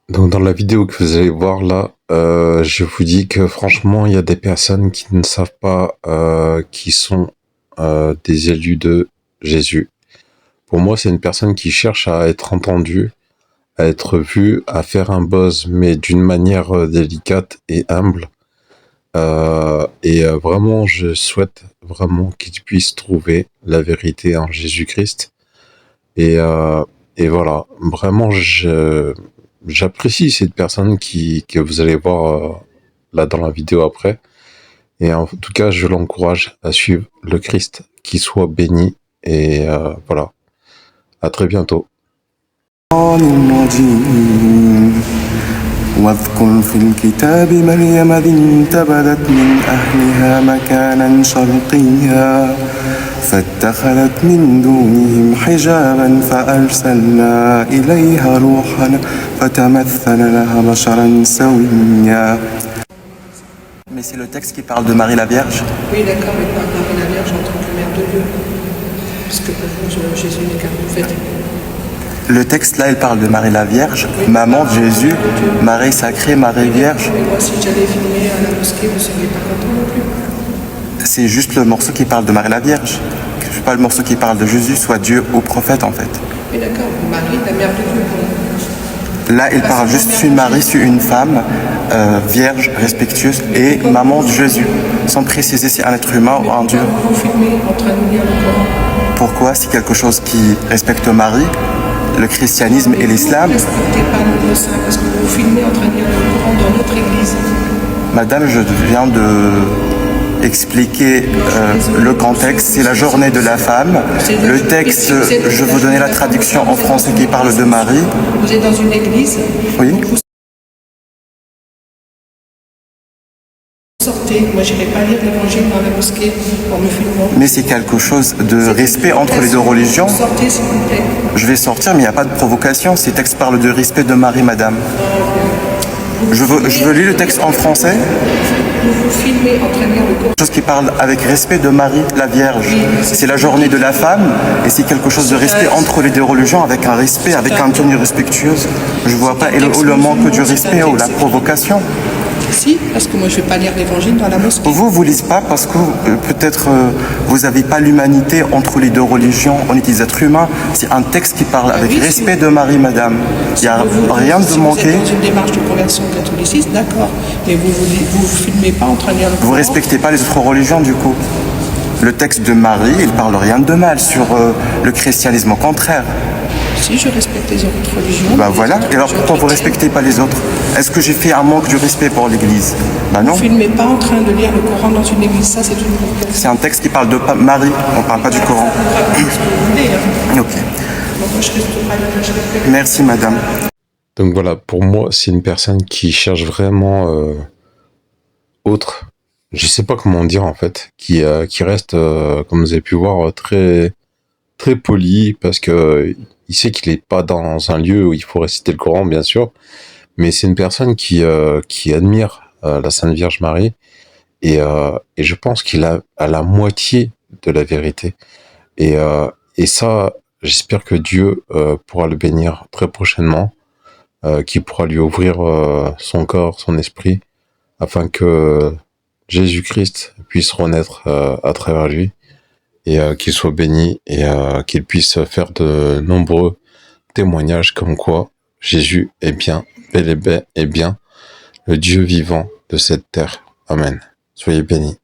Donc dans la vidéo que vous allez voir là, je vous dis que franchement, il y a des personnes qui ne savent pas qui sont des élus de Jésus. Pour moi, c'est une personne qui cherche à être entendue, à être vue, à faire un buzz, mais d'une manière délicate et humble. Vraiment, je souhaite vraiment qu'ils puissent trouver la vérité en Jésus-Christ. Et, euh, et voilà, vraiment, j'apprécie cette personne que vous allez voir là dans la vidéo après. Et en tout cas, je l'encourage à suivre le Christ, qui soit béni. Et voilà, à très bientôt. واذكر في الكتاب مريم إذ انتبذت من أهلها مكانا شرقيا فاتخذت من دونهم حجابا فأرسلنا إليها روحنا فتمثل لها بشرا سويا. Mais c'est le texte qui parle de Marie la Vierge. Oui, d'accord, mais pas Marie la Vierge en tant que mère de Dieu. Parce que pour vous, Jésus n'est qu'un prophète. Le texte là, il parle de Marie la Vierge, oui, maman de Jésus, Marie sacrée, Marie Vierge. Mais moi, si j'allais filmer à la mosquée, vous ne seriez pas content non plus. C'est juste le morceau qui parle de Marie la Vierge. C'est pas le morceau qui parle de Jésus, soit Dieu ou prophète en fait. Oui, d'accord, Marie, la mère de Dieu. Là, il parle juste sur Marie, sur une femme vierge, respectueuse et maman de Jésus, sans préciser si un être humain ou un Dieu. Vous filmez en train de lire le Coran. Pourquoi? C'est quelque chose qui respecte Marie, le christianisme et l'islam. Vous ne respectez pas le mot saint parce que vous filmez en train de lire le Coran dans notre église. Madame, je viens de expliquer le contexte. C'est la journée de la femme. Le texte, je vous donnais la traduction en français qui parle de Marie. Vous êtes dans une église. Oui. Sortez. Moi, je n'irai pas lire l'évangile dans la mosquée en me filmant. Mais c'est quelque chose de respect entre les deux religions. Sortez, s'il vous plaît. Je vais sortir, mais il n'y a pas de provocation. Ces textes parlent de respect de Marie, madame. Je veux lire le texte en français. Vous filmez en train de lire le Coran. Chose qui parle avec respect de Marie, la Vierge. C'est la journée de la femme et c'est quelque chose de respect entre les deux religions, avec un respect, avec un tenue respectueuse. Je ne vois pas où le manque du respect ou la provocation. Si, parce que moi je ne vais pas lire l'évangile dans la mosquée. Vous lisez pas parce que peut-être vous n'avez pas l'humanité entre les deux religions. On est des êtres humains. C'est un texte qui parle avec respect de Marie, madame. Il n'y a rien de manqué. Vous êtes dans une démarche de conversion catholiciste, d'accord. Mais vous ne filmez pas en train de lire le Coran. Vous ne respectez pas les autres religions du coup. Le texte de Marie, il parle rien de mal sur le christianisme, au contraire. Si, je respecte les autres religions. Bah voilà, et alors pourquoi vous ne respectez pas les autres? Est-ce que j'ai fait un manque de respect pour l'Église? Bah non. Vous ne filmez pas en train de lire le Coran dans une église, ça c'est une provocation. C'est un texte qui parle de Marie, on ne parle pas du Coran. Ok. Merci madame. Donc voilà, pour moi, c'est une personne qui cherche vraiment autre. Je sais pas comment dire en fait, qui reste, comme vous avez pu voir, très très poli parce que il sait qu'il est pas dans un lieu où il faut réciter le Coran, bien sûr, mais c'est une personne qui admire la Sainte Vierge Marie et je pense qu'il a à la moitié de la vérité. Et ça, j'espère que Dieu pourra le bénir très prochainement, qui pourra lui ouvrir son corps, son esprit, afin que Jésus-Christ puisse renaître à travers lui et qu'il soit béni et qu'il puisse faire de nombreux témoignages comme quoi Jésus est bien, bel et bien le Dieu vivant de cette terre. Amen. Soyez bénis.